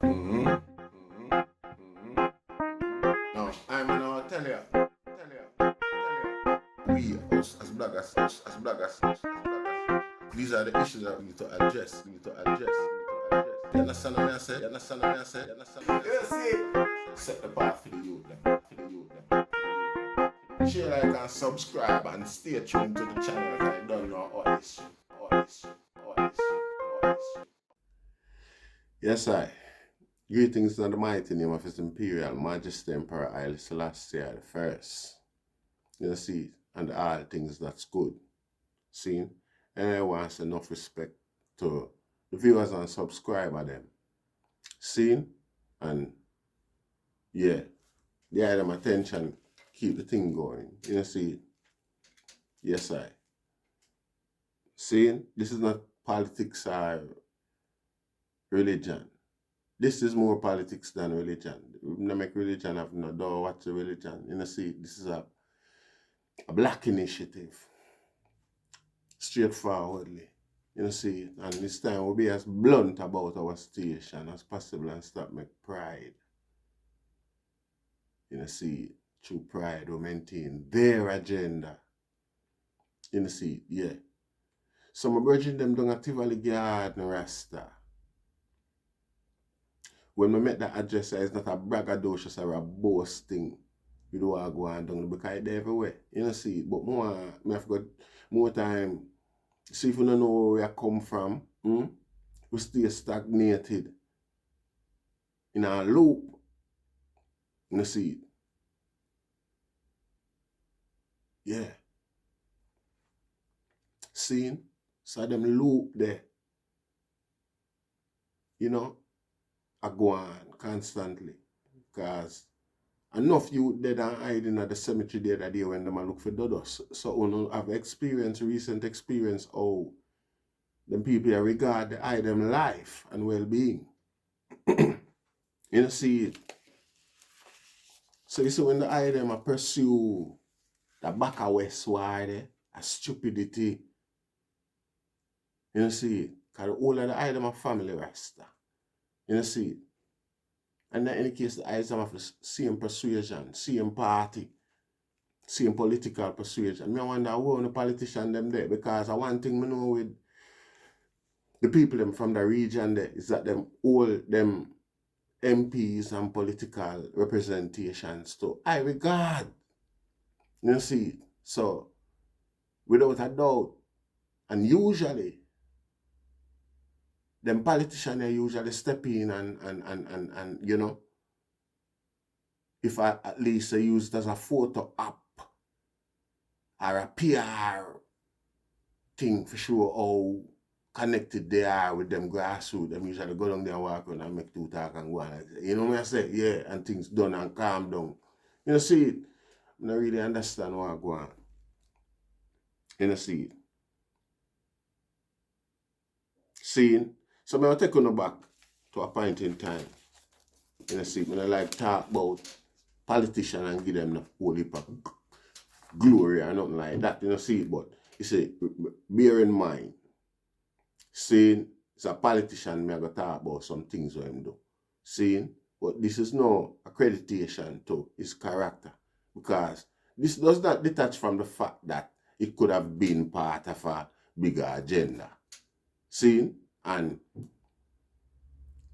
Mm-hmm. Mm-hmm. Mm-hmm. Now, I'm gonna tell you. We, us as bloggers, these are the issues that we need to address. You understand what I say? You see, set the path for the youth them. Share, like, and subscribe and stay tuned to the channel. I don't know all this. Yes, I. Greetings in the mighty name of His Imperial Majesty Emperor Haile Selassie the First. You see, and all things that's good. See, anyone wants enough respect to the viewers and subscriber them. See, and yeah, they them attention, keep the thing going. You see, yes, I. See, this is not politics or religion. This is more politics than religion. We don't make religion have no door what's a religion. You see, this is a black initiative. Straightforwardly. You see, and this time we'll be as blunt about our station as possible and stop make pride. You see, through pride we maintain their agenda. You see, yeah. So my brethren them down at Tivoli Garden Rasta. When we make that address, it's not a braggadocious or a boasting. We don't want to go on down because it's everywhere. You see, but more, I have got more time. See if we don't know where we come from, we stay stagnated in a loop. You see, yeah. See, so them loop there, you know, I go on constantly. Because enough you dead and hiding at the cemetery the other day when them look for dodos. So you have recent experience, how them people regard the item life and well-being. You see it. So you see when the item pursue the BACKA WEST war there, a stupidity. You see it. Because the whole of the item of family Rasta. You see it. And in any case, the item of the same persuasion, same party, same political persuasion. I wonder who the politician them there, because one thing I know with the people them from the region there is that them all them MPs and political representations to I regard. You see, so without a doubt, and usually them politicians they usually step in and you know, if I at least use it as a photo op or a PR thing for sure how connected they are with them grassroots. Them usually go down there and walk around and make two talk and go on like that. You know what I say? Yeah, and things done and calm down. You know, see it? I don't really understand what go on. You know, see it? Seeing? So I'm going to take you back to a point in time. You know, see it? I don't like talk about politicians and give them the whole heap of glory or nothing like that. You know, see it? But you see, bear in mind, saying it's a politician, me I go talk about some things with him do. Saying, but this is no accreditation to his character, because this does not detach from the fact that it could have been part of a bigger agenda. Seeing, and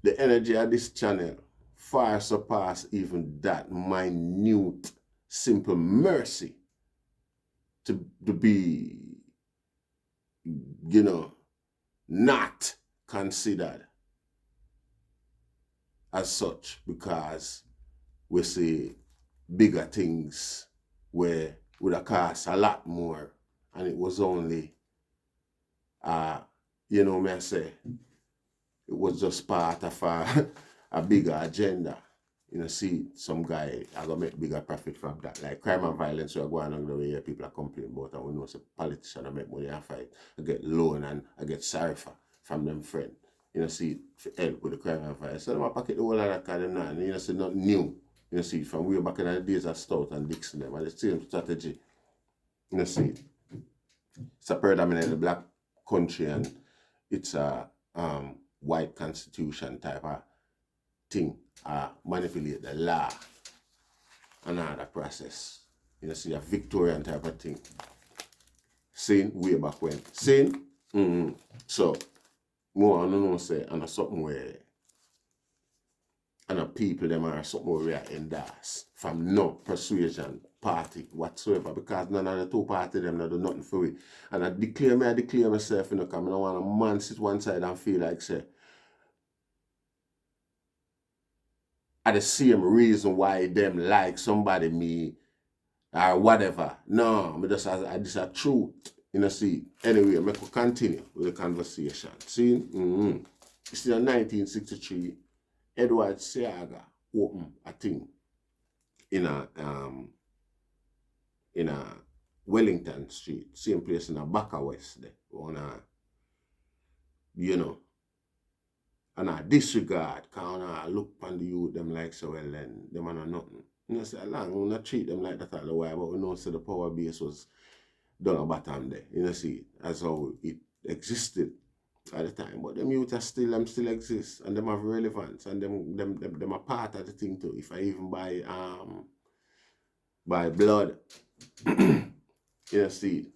the energy of this channel far surpass even that minute, simple mercy to be, you know, not considered as such, because we see bigger things where would have cost a lot more, and it was only you know me I say, it was just part of a bigger agenda. You know, see some guy are gonna make bigger profit from that. Like crime and violence we are going on the way people are complaining about, and we know some politicians I make money and fight. I get loan and I get sarifa from them friend. You know, see for help with the crime and violence. So them pocket the whole of that kind of now. You know, see not new. You know, see from way back in the days of Stout and Dixon them, and the same strategy. You know, see it's a predominantly black country and it's a white constitution type of thing, manipulate the law and all that process. You see, a Victorian type of thing. Seen way back when. Seen? So, more I don't know say, and something where and the people them are something where we are endorse from no persuasion party whatsoever, because none of the two parties them do nothing for it. And I declare myself, you know, because I don't want a man sit one side and feel like say are the same reason why them like somebody me or whatever. No, I just this a truth. You know, see. Anyway, we could continue with the conversation. See? It's in 1963, Edward Seaga opened a thing in a Wellington Street, same place in a BACKA WEST there, on a, you know, and I disregard, because I look upon the youth, them like so well, then them are nothing. You know, say, along, we not treat them like that all the while, but we know so the power base was done a bottom there. You know, see, that's how it existed at the time. But them youth are still exist, and them have relevance, and them are part of the thing too. If I even by blood, you know, see.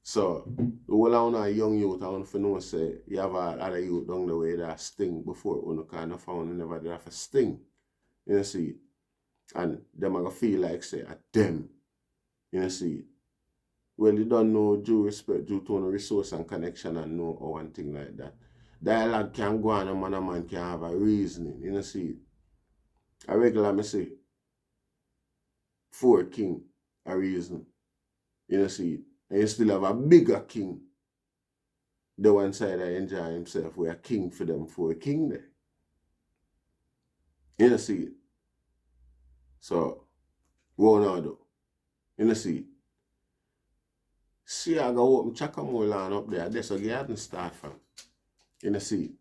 So, the whole of a young youth, I want to know, say, you have other youth down the way that sting before, you kind of found never did have a sting. You know, see. And them are going to feel like, say, at them. You know, see. Well, you don't know due respect, due to no resource and connection and know or one thing like that. Dialogue can go on, and a man can have a reasoning. You know, see. A regular, me say, 4 king, a reason. You know, see. And you still have a bigger king. The one side I enjoy himself, we are king for them, 4 king there. You know, see. So, what now do? You know, see. See, I go open Chakamore land up there. That's a garden start from. You know, see.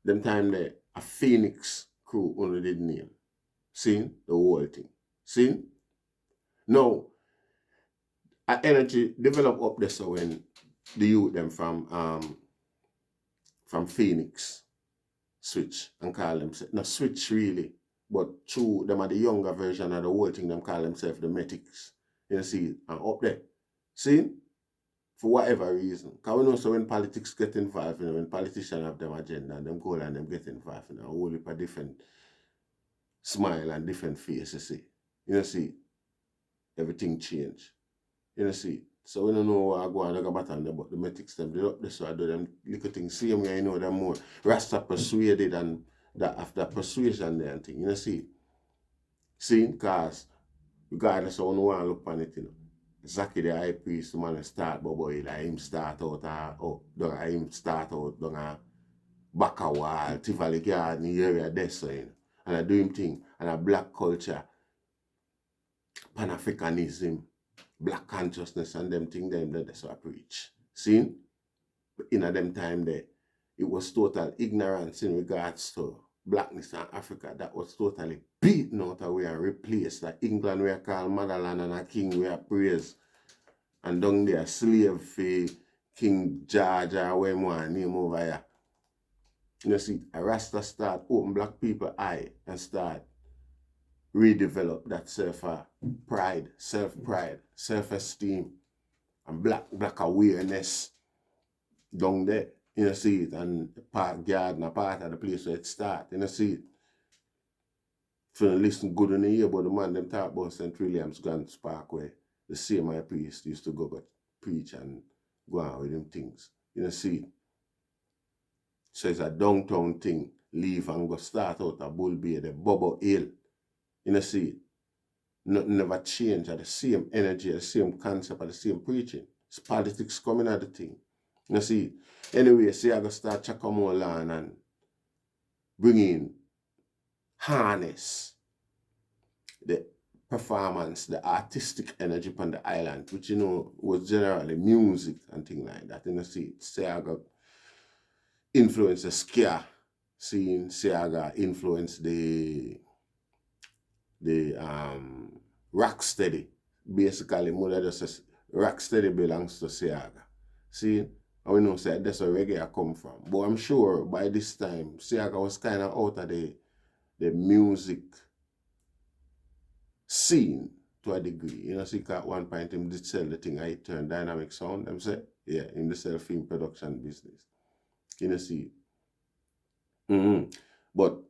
Them time there, a Phoenix crew only did name. See? The whole thing. See? Now, a energy develop up there so when the youth them from Phoenix switch and call themselves, not switch really, but through them are the younger version of the whole thing, them call themselves the metics. You see, and up there. See? For whatever reason. Because we know so when politics get involved, you know, when politicians have them agenda and them goal and them get involved, you know, a whole heap of different smile and different faces, see. You know, see, everything change. You know, see. So we don't know what I go on about them, but the metics them, they up there, so I do them little things. Same way, you know, them more Rasta persuaded and that after persuasion there and thing. You know, see. See, because regardless of how you want to look on it, you know. Zaki the high priest, man, start boy, like him start out him start out down a Backa West, Tivoli Gardens, area there, so, you know. And I do him thing, and a black culture, Pan-Africanism, black consciousness, and them thing them that's what I preach. See? In a them time there, it was total ignorance in regards to blackness in Africa. That was totally beaten out away and replaced. Like England we are called motherland and a king we are praised. And down there slave for King George or when one name over here. You know, see, a Rasta start open black people eye and start redevelop that self-pride, self-esteem, and black awareness down there. You know, see it, and part garden, a part of the place where it start. You know, see it. If you listen good in the ear about the man, them talk about St. William's Guns Parkway, the same high priest used to go preach and go on with them things. You know, see it. So it's a downtown thing, leave and go start out a Bull Bay, the Bubble Hill. You know, see it. Nothing never change, at the same energy, the same concept, the same preaching. It's politics coming at the thing. You know, see it. Anyway, see, I go start Chakamore land and bring in harness the performance, the artistic energy on the island, which, you know, was generally music and things like that. You know, see, say I got influence the ska scene, say I got influence the rock steady. Basically, mother just says rock steady belongs to Seaga. See, and we know say that's where reggae come from. But I'm sure by this time, Seaga was kind of out of the the music scene to a degree. You know, see, at one point him did sell the thing, I turned dynamic sound, them say, yeah, in the self film production business. You know, see. But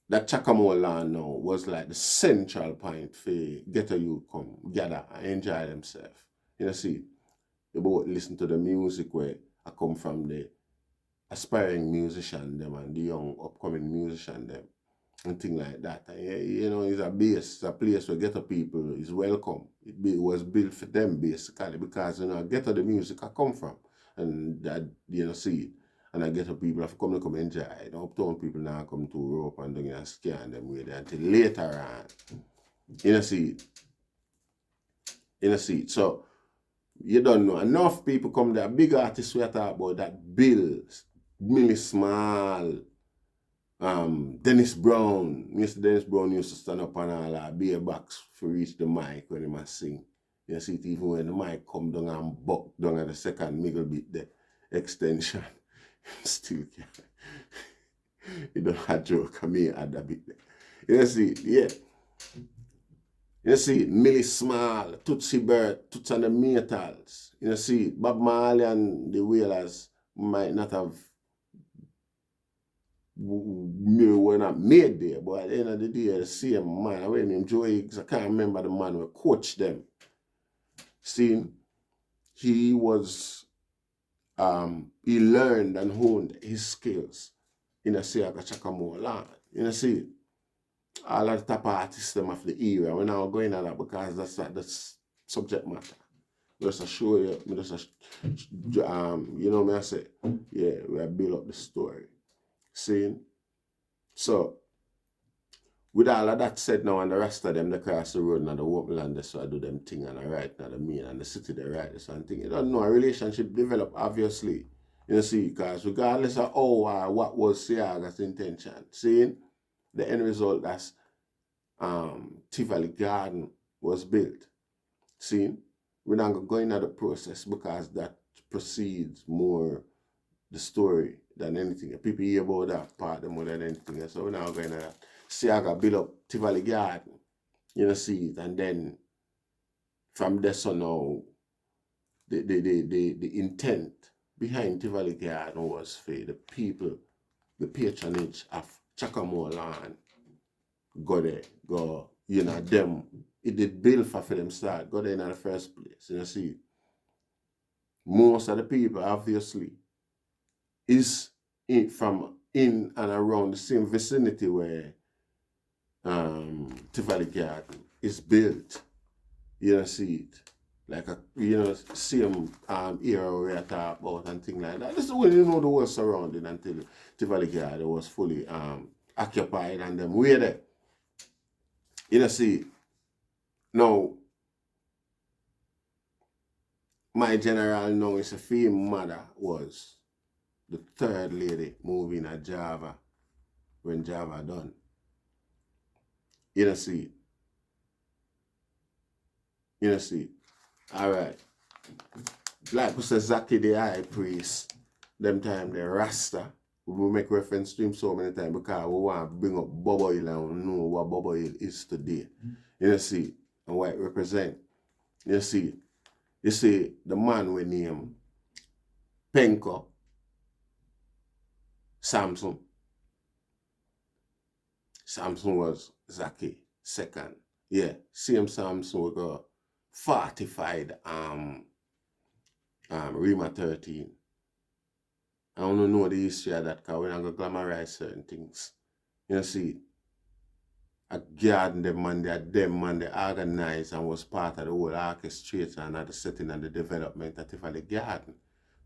that Chakamoa land now was like the central point for get a youth come gather and enjoy themselves. You know, see, you both listen to the music where I come from, the aspiring musician them and the young upcoming musician them and things like that. And, you know, it's a base, it's a place where ghetto people is welcome. It was built for them basically because, you know, ghetto the music I come from and that, you know, see, and I ghetto people have come enjoy it. Uptown people now come to Europe and don't scan them with it until later on. You know, see it. You know, see it. So, you don't know. Enough people come there, big artists we talk about that Bill, Millie Small, Dennis Brown. Mr. Dennis Brown used to stand up on all our beer box to reach the mic when he must sing. You see it even when the mic come down and buck down at the second middle bit, the extension. Still can't. You don't have joke, I mean add a bit there. You see it, yeah. You see it, Millie Small, Tootsie Bird, Toots and the Metals. You see it, Bob Marley and the Wailers might not have were not made there, but at the end of the day, the same man, I went named Joe Higgs, I can't remember the man who coached them. See, he was, he learned and honed his skills in a Siaga Chakamoa land. You see, all of the top artists them of the era, we're now going at that because that's not the subject matter. Just to show you, you know me I say, yeah, we have built up the story. See? So, with all of that said now, and the rest of them, they cross the road and the open land, so I do them thing and I write now the main and the city they write this and thing. You don't know, a relationship develop, obviously. You see, because regardless of how or what was Siaga's intention, seeing the end result that's Tivoli Garden was built. See, we're not going into the process because that precedes more the story than anything. People hear about that part more than anything else. So we're not going to Siaga build up Tivoli Garden, you know, see it, and then from there so now the intent behind Tivoli Garden was for the people, the patronage of Chakamoa land, go there, go, you know, them, it did build for them start, go there in the first place, you know, see. Most of the people, obviously, is from in and around the same vicinity where Tivoli Garden is built, you know, see it. Like a, you know, same era we are talking about and things like that. This is when you know the whole surrounding until Tivoli Garden was fully occupied and them way there. You know, see, now, my general now is a female mother was the third lady moving at Java when Java done. You know, see, you know, see. All right. Like we say, Zaki the high priest, them time the Rasta, we make reference to him so many times because we want to bring up Bobo Hill and know what Bobo Hill is today. You know, see, and what it represent. You see, the man we name Penko Samson. Samson was Zaki second. Yeah, same Samson we got fortified Rima 13. I don't know the history of that because we're not going to glamorize certain things. You see, a garden them they organized and was part of the whole orchestration and the setting and the development of the garden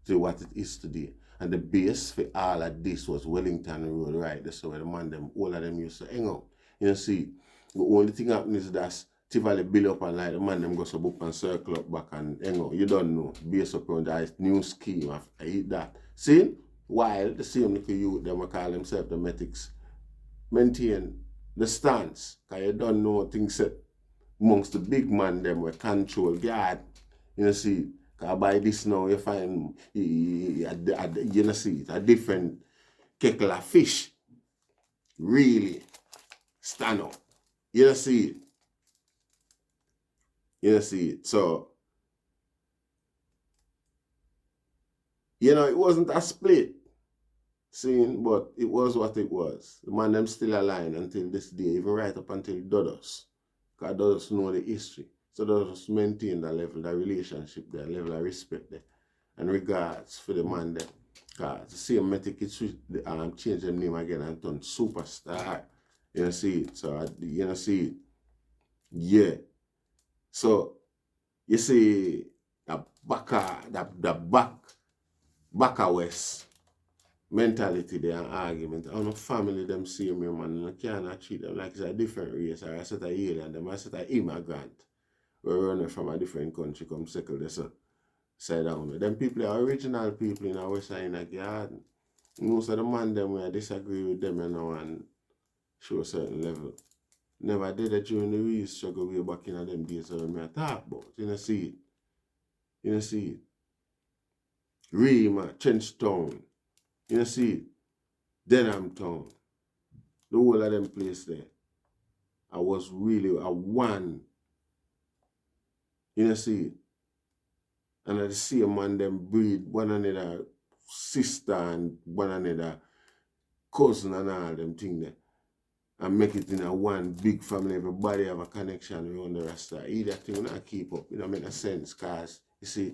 to what it is today. And the base for all of this was Wellington Road, right? So where the man them, all of them used to hang out. You see, the only thing happening is that Tivoli build up and like the man them go so book and circle up back and hang out. You don't know. Based upon that new scheme of that. See? While the same little youth them call themselves the metics maintain the stance. Because you don't know things set amongst the big man them will control God. You know see. Because by this now you find you know see a different kettle of fish. Really. stand up. You know see it. You know see it. So, you know, it wasn't a split scene, but it was what it was. The man them still aligned until this day, even right up until Dodos. Because Dodos know the history. So Dodos maintain that level, that relationship there, level of respect there. And regards for the man there. Because the same metic change them name again and turn superstar. You know see it. So you know see it. Yeah. So you see the Backa West mentality there and argument. On the family them see me, man, and I cannot treat them like it's a different race or a set of alien, them a set of immigrant. We're running from a different country, come settle this side down. Them people are original people in our West Side in a garden. Most of the man them we disagree with them, you know, and show a certain level. Never did it during the real struggle way back in them days when I talk about. You know see it. You know see it. Rima, Trenchtown. You know see it. Denham Town. The whole of them place there. I was really a one. You know see it. And at the same man them breed one another sister and one another cousin and all them thing there. And make it in a one big family. Everybody have a connection around the Rasta. Either thing not keep up. It don't make no sense. Cause you see,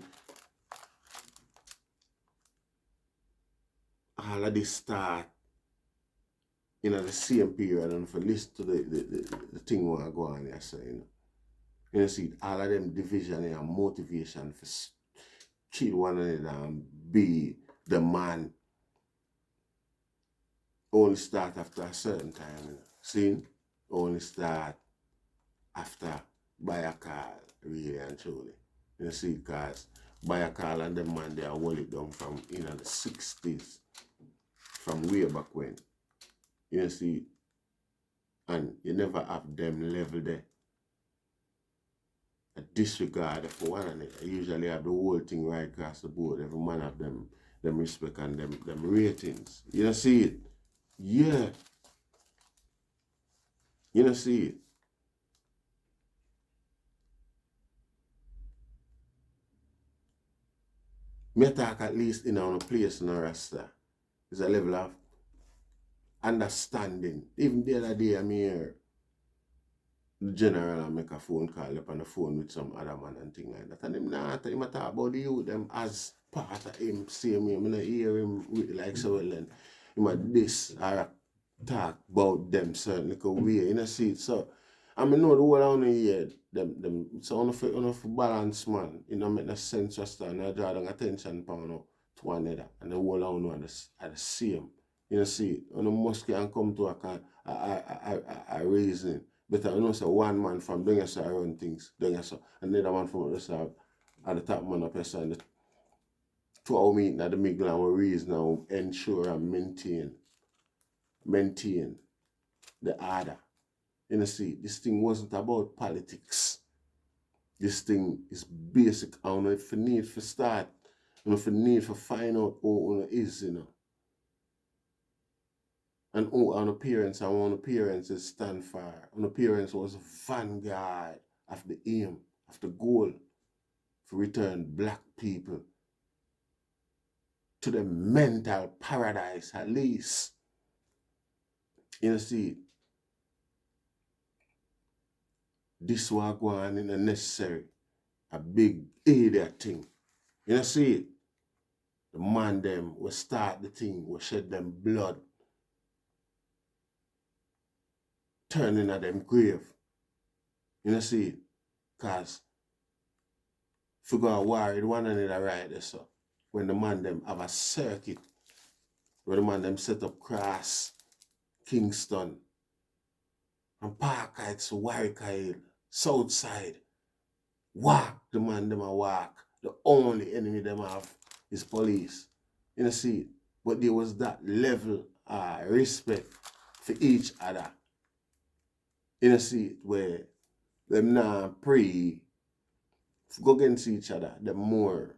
all of this start in the same period, and if you listen to the thing what go on here, so, you know. You see, all of them division and motivation for kill one another and be the man only start after a certain time, you know. See? Only start after Warieka, really and truly. You see, because Warieka and them man, they are hold it down from in the 60s, from way back when. You see, and you never have them level there. A disregard for one another. You usually have the whole thing right across the board. Every man have them respect and them ratings. You don't see it? Yeah. You don't see it? Me talk at least in our place in a Rasta. There's a level of understanding. Even the other day I'm here, the general and make a phone call up on the phone with some other man and thing like that. And him not him talk about the youth them as part of him, same way. I not hear him with like so well then. Him a this or talk about them certain little way. You know see it. So I mean know the whole on here them so on for balance man. You know make no sense just and I draw down attention to one another and the whole on are the same. You know see it. On the mosque and come to a reason. But I know say one man from doing us run things, doing us another man from the side at the top man up and to our meeting at the middle and we reason now ensure and maintain the order. You know see, this thing wasn't about politics. This thing is basic. I don't know if you need for start, and if you need for find out who it is, you know. And who on appearance and one appearances stand for. On appearance was vanguard of the aim, of the goal to return black people to the mental paradise at least. You know see, this was going in a necessary, a big idiot thing. You know see it? The man them will start the thing, will shed them blood, turning at them grave. You know see it? Cause figure out war with one another right there, so when the man them have a circuit, where the man them set up cross Kingston and Park Heights to Warieka, South Side. Walk the man them a walk. The only enemy them have is police. You know see it? But there was that level of respect for each other. You know see it? Where them now pray go against each other, them more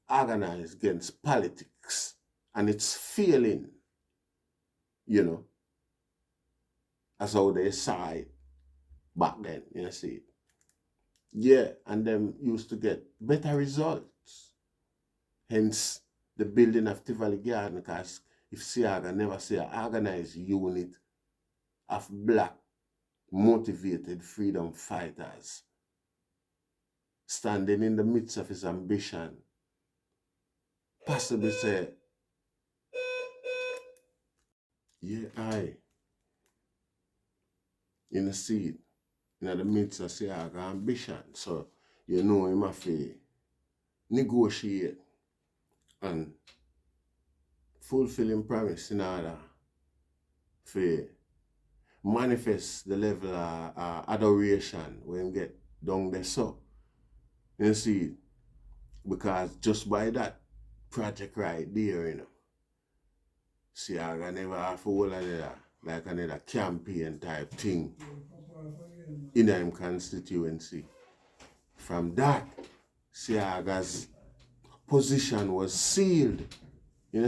organized against politics. And it's failing, you know. That's how they saw it back then, you see. Yeah, and them used to get better results. Hence the building of Tivoli Garden, because if Siaga never see an organized unit of black motivated freedom fighters standing in the midst of his ambition, possibly say, yeah, in the seed, in the midst of Siaga ambition. So you know him have to negotiate and fulfilling promise in order to manifest the level of adoration when get down there. So you see, because just by that project right there, see, I never have a whole another campaign type thing in him constituency. From that, Siaga's position was sealed,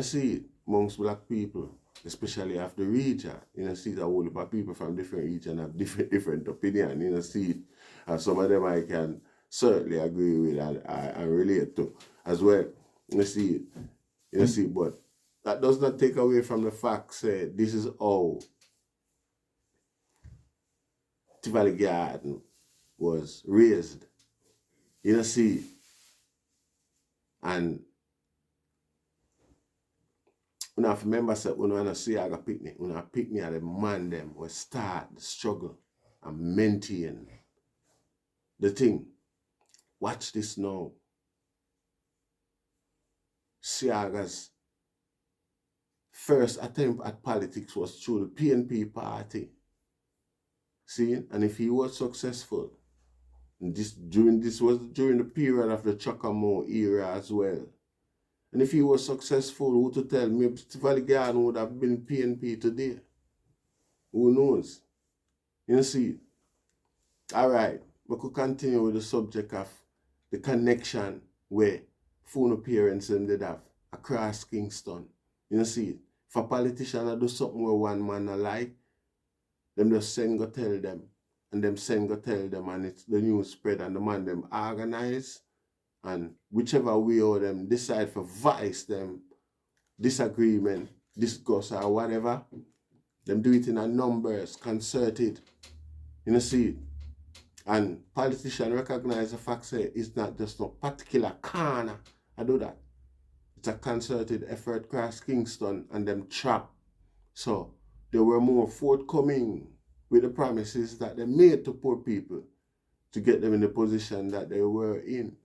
see, amongst black people, especially of the region. See, a whole lot of people from different regions have different opinion, see. And some of them I can certainly agree with and relate to as well. See, but that does not take away from the fact that this is how Tivoli Garden was raised. See, and when I remember that when I see I got picnic, when I picnic at the man them will start the struggle and maintain the thing. Watch this now. Siaga's first attempt at politics was through the PNP party. See, and if he was successful, this was during the period of the Chocamo era as well. And if he was successful, who to tell me Tivoli Garden would have been PNP today? Who knows? See. All right, we could continue with the subject of the connection where phone parents and did have across Kingston. See, if a politician do something where one man alike, them just send go tell them, and them send go tell them, and it's the news spread, and the man them organize, and whichever way or them decide for voice them disagreement, discuss or whatever, them do it in a numbers, concerted, see. And politicians recognize the fact that it's not just no particular corner I do that. It's a concerted effort across Kingston and them trap. So they were more forthcoming with the promises that they made to poor people to get them in the position that they were in.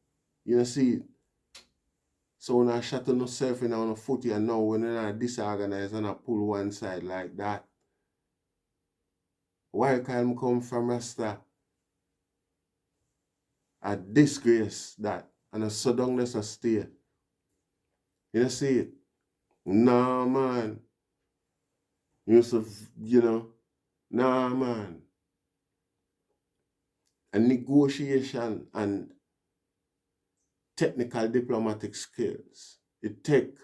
See. So when I shut on yourself in on a footy and now when I disorganize and I pull one side like that, why can't I come from Rasta? A disgrace that and a so down there so stay. See it? Nah man. Nah man. A negotiation and technical diplomatic skills it take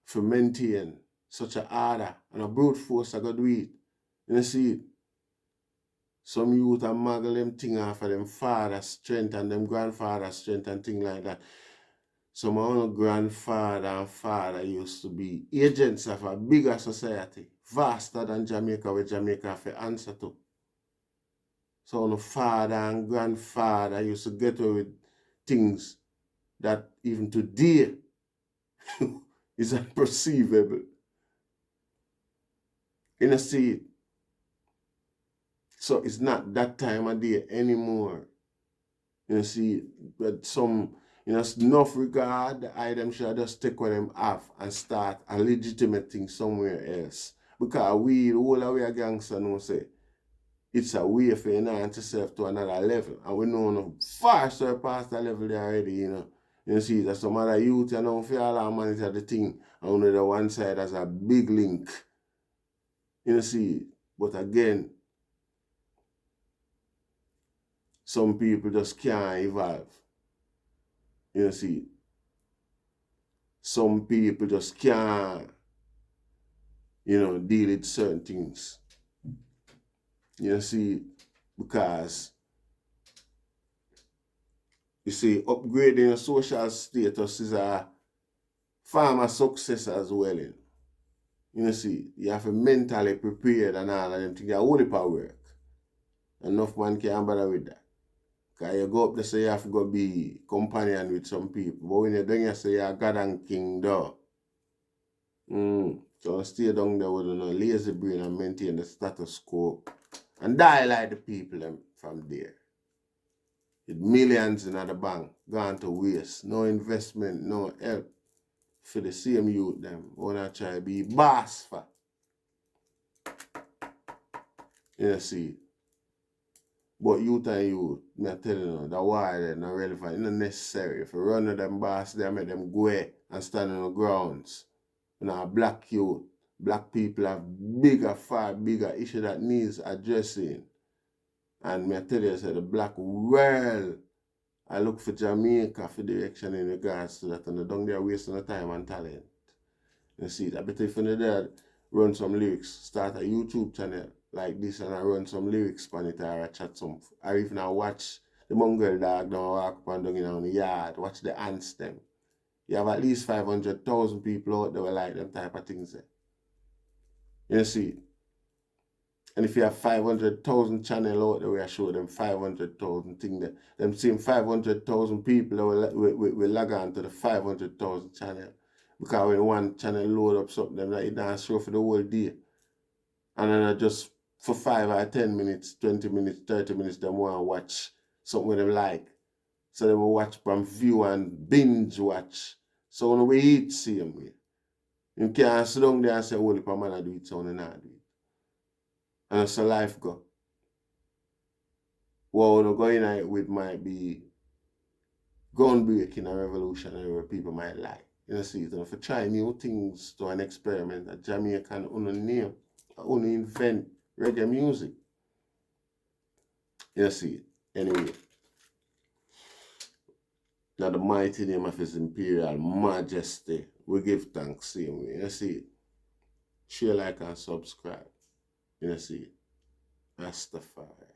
for maintain such a order and a brute force I got do it. See it? Some youth are muggle them thing off of them father's strength and them grandfather's strength and things like that. Some of our grandfather and father used to be agents of a bigger society, vaster than Jamaica, where Jamaica have to answer to. So our father and grandfather used to get away with things that even today is unperceivable. See it? So it's not that time of day anymore. See, but some, enough regard, I them should just take what them off and start a legitimate thing somewhere else. Because we, the whole of we gangster know say, it's a way for enhance yourself to another level. And we know far surpass that level there already, see, that some other youth, if you all monitor the thing, and on the one side has a big link. See, but again, some people just can't evolve. See, some people just can't, deal with certain things. You see, because you see, upgrading your social status is a form of success as well. You see, you have to mentally prepared and all of them things. You hold it for work. Enough man can't bother with that. Because you go up there, say you have to go be companion with some people. But when you're done, you say you're God and King, though. So stay down there with a lazy brain and maintain the status quo. And die like the people them from there. With millions in the bank, gone to waste. No investment, no help. For the same youth them. Wanna try to be boss for. You see. But youth and youth, me tell you, the war is not relevant, it's not necessary. If you run with them boss, they make them go and stand on the grounds. You know, black youth, black people have far bigger issue that needs addressing. And me tell you, the black world, I look for Jamaica for direction in regards to that, and they don't there wasting the time and talent. You see, I bet if you there run some lyrics, start a YouTube channel like this and I run some lyrics on it or I chat some, or even I watch the mongrel dog down walk up and down in the yard, watch the ants them. You have at least 500,000 people out there who like them type of things there. You see? And if you have 500,000 channel out there where I show them 500,000 things there, them same 500,000 people will log on to the 500,000 channel. Because when one channel load up something, them it don't show for the whole day. And then I just for 5 or 10 minutes, 20 minutes, 30 minutes, them want to watch something them like. So they will watch from view and binge watch. So when we eat same way. You can't sit down there and say, well, if a man do it, so I not do it. And that's how life go. What we're going at it with might be groundbreaking and revolutionary where people might like. You see, so if you try new things to an experiment, a Jamaican name, only invent reggae music. You see, anyway. Now the mighty name of His Imperial Majesty, we give thanks same way. You see, share, like, and subscribe. You see, Rastafari.